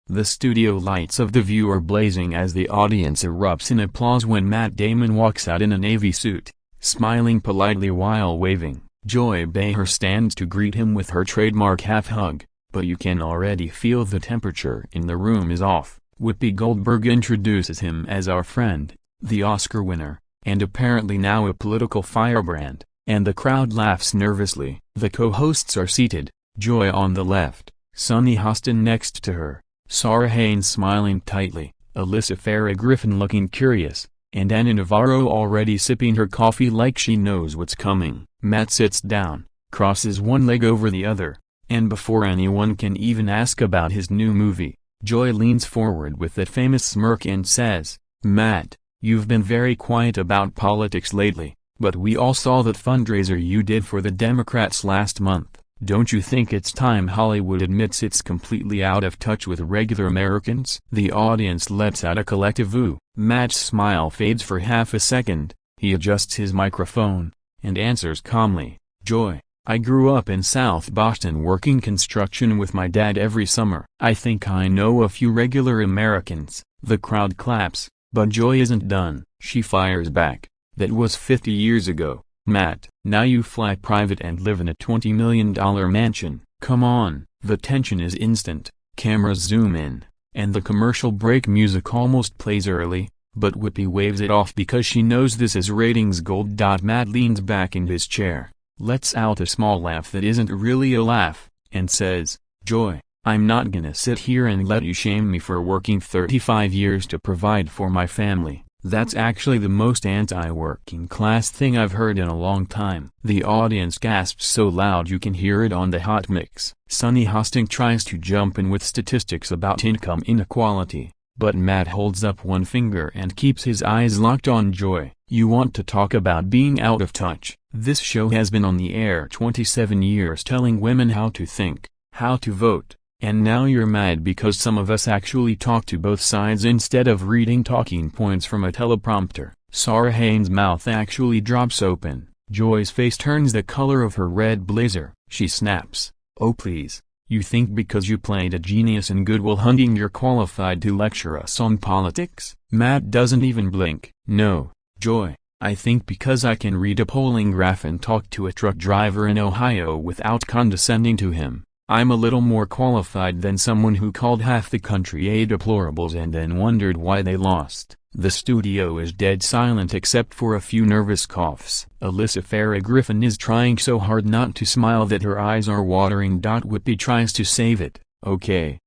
The studio lights of The View are blazing as the audience erupts in applause when Matt Damon walks out in a navy suit, smiling politely while waving. Joy Behar stands to greet him with her trademark half-hug, but you can already feel the temperature in the room is off. Whoopi Goldberg introduces him as our friend, the Oscar winner, and apparently now a political firebrand, and the crowd laughs nervously. The co-hosts are seated, Joy on the left, Sunny Hostin next to her, Sarah Haynes smiling tightly, Alyssa Farah Griffin looking curious, and Anna Navarro already sipping her coffee like she knows what's coming. Matt sits down, crosses one leg over the other, and before anyone can even ask about his new movie, Joy leans forward with that famous smirk and says, "Matt, you've been very quiet about politics lately, but we all saw that fundraiser you did for the Democrats last month. Don't you think it's time Hollywood admits it's completely out of touch with regular Americans?" The audience lets out a collective ooh. Matt's smile fades for half a second, he adjusts his microphone, and answers calmly, "Joy, I grew up in South Boston working construction with my dad every summer. I think I know a few regular Americans." The crowd claps, but Joy isn't done. She fires back, "That was 50 years ago, Matt. Now you fly private and live in a $20 million mansion. Come on." The tension is instant, cameras zoom in, and the commercial break music almost plays early, but Whoopi waves it off because she knows this is ratings gold. Matt leans back in his chair, lets out a small laugh that isn't really a laugh, and says, "Joy, I'm not gonna sit here and let you shame me for working 35 years to provide for my family. That's actually the most anti-working class thing I've heard in a long time." The audience gasps so loud you can hear it on the hot mix. Sunny Hostin tries to jump in with statistics about income inequality, but Matt holds up one finger and keeps his eyes locked on Joy. "You want to talk about being out of touch? This show has been on the air 27 years telling women how to think, how to vote. And now you're mad because some of us actually talk to both sides instead of reading talking points from a teleprompter." Sarah Haynes' mouth actually drops open. Joy's face turns the color of her red blazer. She snaps, "Oh please, you think because you played a genius in Good Will Hunting you're qualified to lecture us on politics?" Matt doesn't even blink. "No, Joy, I think because I can read a polling graph and talk to a truck driver in Ohio without condescending to him, I'm a little more qualified than someone who called half the country a deplorables and then wondered why they lost." The studio is dead silent except for a few nervous coughs. Alyssa Farah Griffin is trying so hard not to smile that her eyes are watering. Whoopi tries to save it. Okay,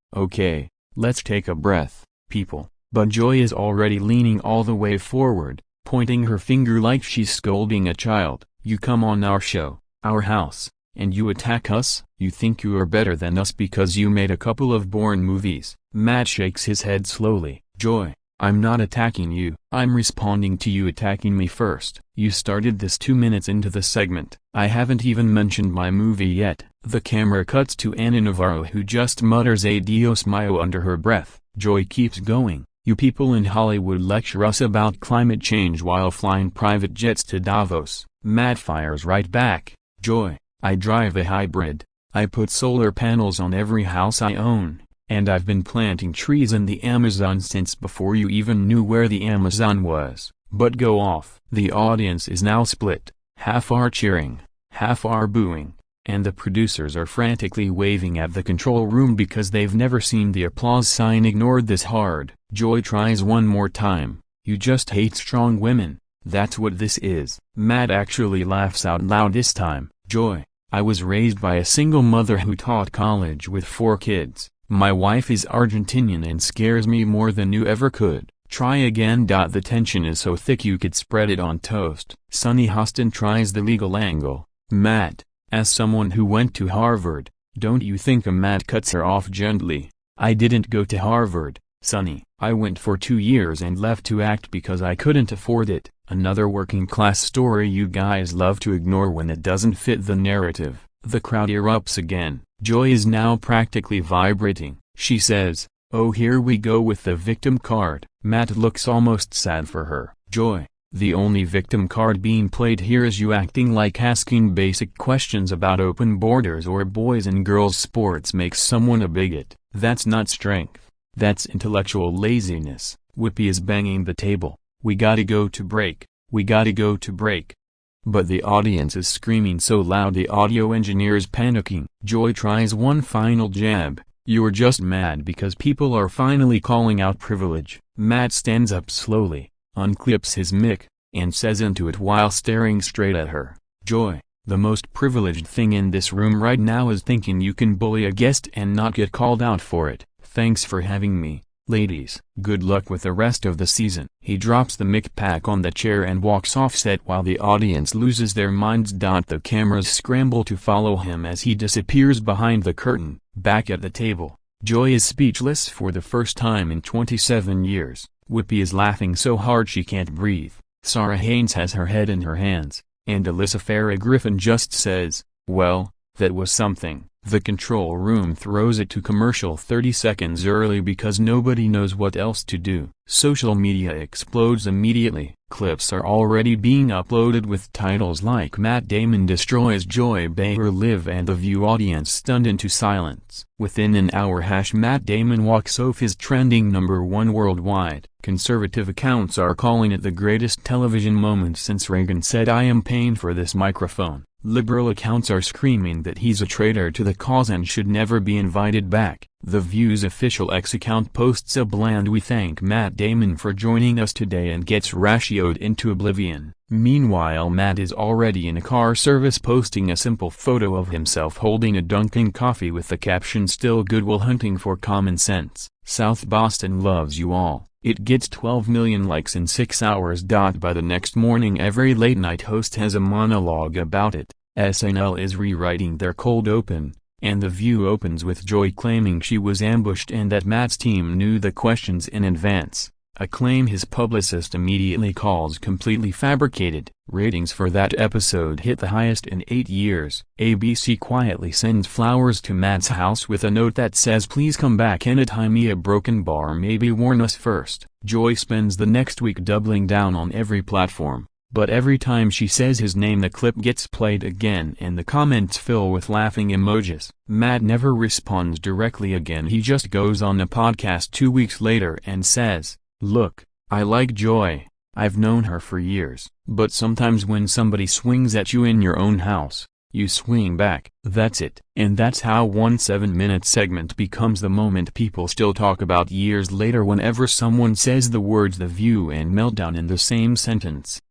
let's take a breath, people." But Joy is already leaning all the way forward, pointing her finger like she's scolding a child. "You come on our show, our house, and you attack us? You think you are better than us because you made a couple of boring movies?" Matt shakes his head slowly. "Joy, I'm not attacking you. I'm responding to you attacking me first. You started this 2 minutes into the segment. I haven't even mentioned my movie yet." The camera cuts to Anna Navarro who just mutters a Dios mío under her breath. Joy keeps going. "You people in Hollywood lecture us about climate change while flying private jets to Davos." Matt fires right back. "Joy, I drive a hybrid. I put solar panels on every house I own, and I've been planting trees in the Amazon since before you even knew where the Amazon was. But go off." The audience is now split, half are cheering, half are booing, and the producers are frantically waving at the control room because they've never seen the applause sign ignored this hard. Joy tries one more time. "You just hate strong women, that's what this is." Matt actually laughs out loud this time. "Joy, I was raised by a single mother who taught college with 4 kids. My wife is Argentinian and scares me more than you ever could. Try again." The tension is so thick you could spread it on toast. Sunny Hostin tries the legal angle. "Matt, as someone who went to Harvard, don't you think?" Matt cuts her off gently. "I didn't go to Harvard, Sunny. I went for 2 years and left to act because I couldn't afford it." Another working class story you guys love to ignore when it doesn't fit the narrative. The crowd erupts again. Joy is now practically vibrating. She says, "Oh, here we go with the victim card." Matt looks almost sad for her. "Joy, the only victim card being played here is you acting like asking basic questions about open borders or boys and girls sports makes someone a bigot. That's not strength, That's intellectual laziness. Whippy is banging the table. We gotta go to break. We gotta go to break. But the audience is screaming so loud the audio engineer is panicking. Joy tries one final jab. You're just mad because people are finally calling out privilege. Matt stands up slowly, unclips his mic, and says into it while staring straight at her. Joy, the most privileged thing in this room right now is thinking you can bully a guest and not get called out for it. Thanks for having me, ladies. Good luck with the rest of the season. He drops the mic pack on the chair and walks off set while the audience loses their minds. The cameras scramble to follow him as he disappears behind the curtain. Back at the table, Joy is speechless for the first time in 27 years. Whippy is laughing so hard she can't breathe. Sarah Haynes has her head in her hands, and Alyssa Farah Griffin just says, well, that was something. The control room throws it to commercial 30 seconds early because nobody knows what else to do. Social media explodes immediately. Clips are already being uploaded with titles like Matt Damon destroys Joy Behar live and The View audience stunned into silence. Within an hour Matt Damon walks off is trending #1 worldwide. Conservative accounts are calling it the greatest television moment since Reagan said I am paying for this microphone. Liberal accounts are screaming that he's a traitor to the cause and should never be invited back. The View's official X account posts a bland "We thank Matt Damon for joining us today" and gets ratioed into oblivion. Meanwhile Matt is already in a car service posting a simple photo of himself holding a Dunkin' coffee with the caption "Still good while hunting for common sense. South Boston loves you all." It gets 12 million likes in 6 hours. By the next morning every late-night host has a monologue about it. SNL is rewriting their cold open, and The View opens with Joy claiming she was ambushed and that Matt's team knew the questions in advance, a claim his publicist immediately calls completely fabricated. Ratings for that episode hit the highest in 8 years. ABC quietly sends flowers to Matt's house with a note that says please come back anytime. A broken bar maybe warn us first. Joy spends the next week doubling down on every platform, but every time she says his name the clip gets played again and the comments fill with laughing emojis. Matt never responds directly again. He just goes on a podcast 2 weeks later and says, "Look, I like Joy. I've known her for years. But sometimes when somebody swings at you in your own house, you swing back." That's it. And that's how one 7-minute segment becomes the moment people still talk about years later whenever someone says the words The View and Meltdown in the same sentence.